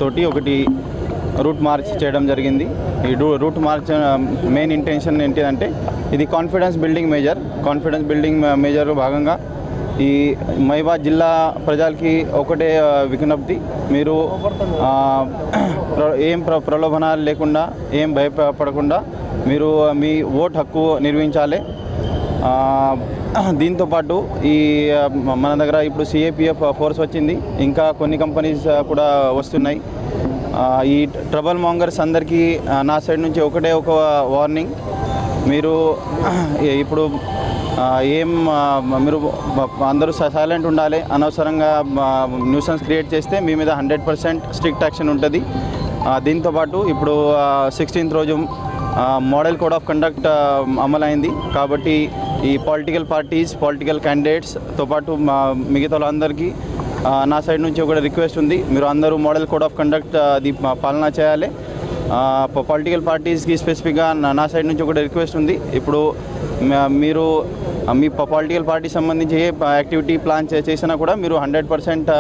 తోటి ఒకటి route March చేయడం జరిగింది. ఈ రూట్ మార్చ్ మెయిన్ ఇంటెన్షన్ ఏంటిదంటే ఇది కాన్ఫిడెన్స్ బిల్డింగ్ మేజర్ భాగంగా ఈ మహిబాద్ జిల్లా ప్రజలకి ఒకటే విజ్ఞప్తి, మీరు ఏం ప్రలోభనాలు లేకుండా ఏం భయపడకుండా మీరు మీ ఓటు హక్కు నిర్వహించాలి. దీంతోపాటు ఈ మన దగ్గర ఇప్పుడు సిఏపిఎఫ్ ఫోర్స్ వచ్చింది, ఇంకా కొన్ని కంపెనీస్ కూడా వస్తున్నాయి. ఈ ట్రబుల్ మాంగర్స్ అందరికీ నా సైడ్ నుంచి ఒకటే ఒక వార్నింగ్, మీరు ఇప్పుడు మీరు అందరూ సైలెంట్ ఉండాలి. అనవసరంగా న్యూసెన్స్ క్రియేట్ చేస్తే మీ మీద 100% స్ట్రిక్ట్ యాక్షన్ ఉంటుంది. దీంతోపాటు ఇప్పుడు 16th రోజు మోడల్ కోడ్ ఆఫ్ కండక్ట్ అమలైంది కాబట్టి ఈ పొలిటికల్ క్యాండిడేట్స్తో పాటు మిగతా వాళ్ళందరికీ నా సైడ్ నుంచి ఒక రిక్వెస్ట్ ఉంది, మీరు అందరూ మోడల్ కోడ్ ఆఫ్ కండక్ట్ అది పాలన చేయాలి. పొలిటికల్ పార్టీస్కి స్పెసిఫిక్గా నా సైడ్ నుంచి ఒక రిక్వెస్ట్ ఉంది, ఇప్పుడు మీరు మీ పొలిటికల్ పార్టీ సంబంధించి ఏ యాక్టివిటీ ప్లాన్ చేసినా కూడా మీరు 100%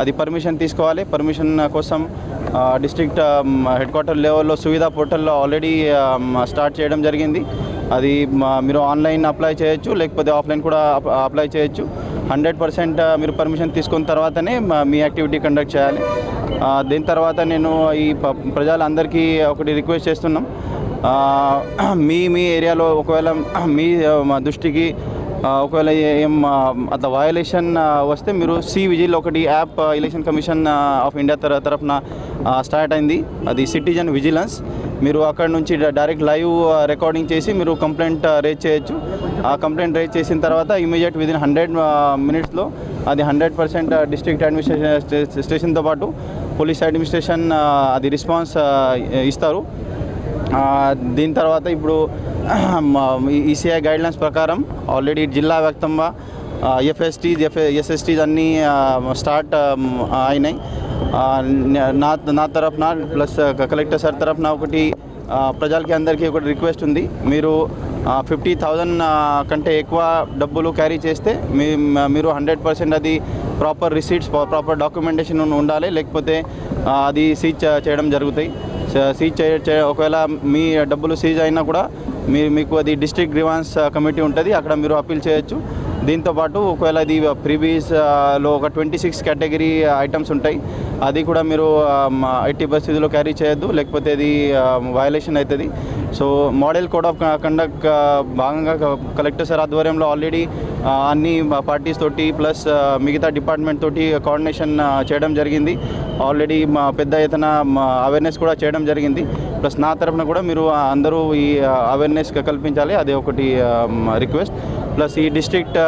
అది పర్మిషన్ తీసుకోవాలి. పర్మిషన్ కోసం డిస్ట్రిక్ట్ హెడ్ క్వార్టర్ లెవెల్లో సువిధా పోర్టల్లో ఆల్రెడీ స్టార్ట్ చేయడం జరిగింది. అది మీరు ఆన్లైన్ అప్లై చేయొచ్చు, లేకపోతే ఆఫ్లైన్ కూడా అప్లై చేయొచ్చు. 100% మీరు పర్మిషన్ తీసుకున్న తర్వాతనే మీ యాక్టివిటీ కండక్ట్ చేయాలి. దీని తర్వాత నేను ఈ ప్రజలందరికీ ఒకటి రిక్వెస్ట్ చేస్తున్నాం, మీ ఏరియాలో ఒకవేళ మీ దృష్టికి ఒకవేళ ఏం అట్లా వయలేషన్ వస్తే మీరు విజిల్ ఒకటి app election commission of India తరఫున స్టార్ట్ అయింది, అది సిటిజన్ విజిలెన్స్. మీరు అక్కడ నుంచి డైరెక్ట్ లైవ్ రికార్డింగ్ చేసి మీరు కంప్లైంట్ రేజ్ చేయొచ్చు. ఆ కంప్లైంట్ రేజ్ చేసిన తర్వాత ఇమీడియట్ విదిన్ 100 minutesలో అది 100% డిస్ట్రిక్ట్ అడ్మినిస్ట్రేషన్ స్టేషన్తో పాటు పోలీస్ అడ్మినిస్ట్రేషన్ అది రెస్పాన్స్ ఇస్తారు. దీని తర్వాత ఇప్పుడు ఈసీఐ గైడ్లైన్స్ ప్రకారం ఆల్రెడీ జిల్లా వ్యాప్తంగా ఎస్ఎస్టీస్ అన్నీ స్టార్ట్ అయినాయి. నా తరఫున ప్లస్ కలెక్టర్ సార్ తరఫున ఒకటి ప్రజలకి అందరికీ ఒకటి రిక్వెస్ట్ ఉంది, మీరు 50,000 కంటే ఎక్కువ డబ్బులు క్యారీ చేస్తే మీరు 100% అది ప్రాపర్ రిసీట్స్ ప్రాపర్ డాక్యుమెంటేషన్ ఉండాలి, లేకపోతే అది సీజ్ చేయడం జరుగుతాయి. సీజ్ ఒకవేళ మీ డబ్బులు సీజ్ అయినా కూడా మీకు అది డిస్ట్రిక్ట్ గ్రీవాన్స్ కమిటీ ఉంటుంది, అక్కడ మీరు అప్పీల్ చేయొచ్చు. దీంతోపాటు ఒకవేళ అది ప్రీవియస్లో ఒక 26 కేటగిరీ ఐటమ్స్ ఉంటాయి, అది కూడా మీరు ఎట్టి పరిస్థితుల్లో క్యారీ చేయొద్దు, లేకపోతే అది వయలేషన్ అవుతుంది. So model code of conduct భాగంగా కలెక్టర్ సార్ ఆధ్వర్యంలో ఆల్రెడీ అన్ని పార్టీస్ తోటి ప్లస్ మిగతా డిపార్ట్మెంట్ తోటి కోఆర్డినేషన్ చేయడం జరిగింది. ఆల్రెడీ పెద్ద ఎత్తున అవేర్నెస్ కూడా చేయడం జరిగింది. ప్లస్ నా తరఫున కూడా మీరు అందరూ ఈ అవేర్నెస్ కల్పించాలి, అదే ఒకటి రిక్వెస్ట్. ప్లస్ ఈ డిస్ట్రిక్ట్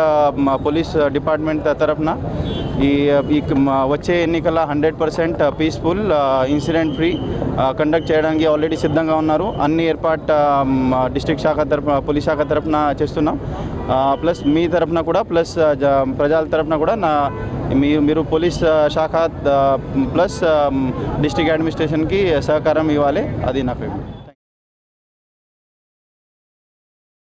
పోలీస్ డిపార్ట్మెంట్ తరఫున ఈ వచ్చే ఎన్నికల 100% పీస్ఫుల్ ఇన్సిడెంట్ ఫ్రీ కండక్ట్ చేయడానికి ఆల్రెడీ సిద్ధంగా ఉన్నారు. అన్ని ఏర్పాటు డిస్ట్రిక్ట్ శాఖ తరఫున పోలీస్ శాఖ తరఫున చేస్తున్నాం. ప్లస్ మీ తరఫున కూడా ప్లస్ ప్రజల తరఫున కూడా మీరు పోలీస్ శాఖ ప్లస్ డిస్ట్రిక్ట్ అడ్మినిస్ట్రేషన్కి సహకారం ఇవ్వాలి, అది నా ఫేవరెట్.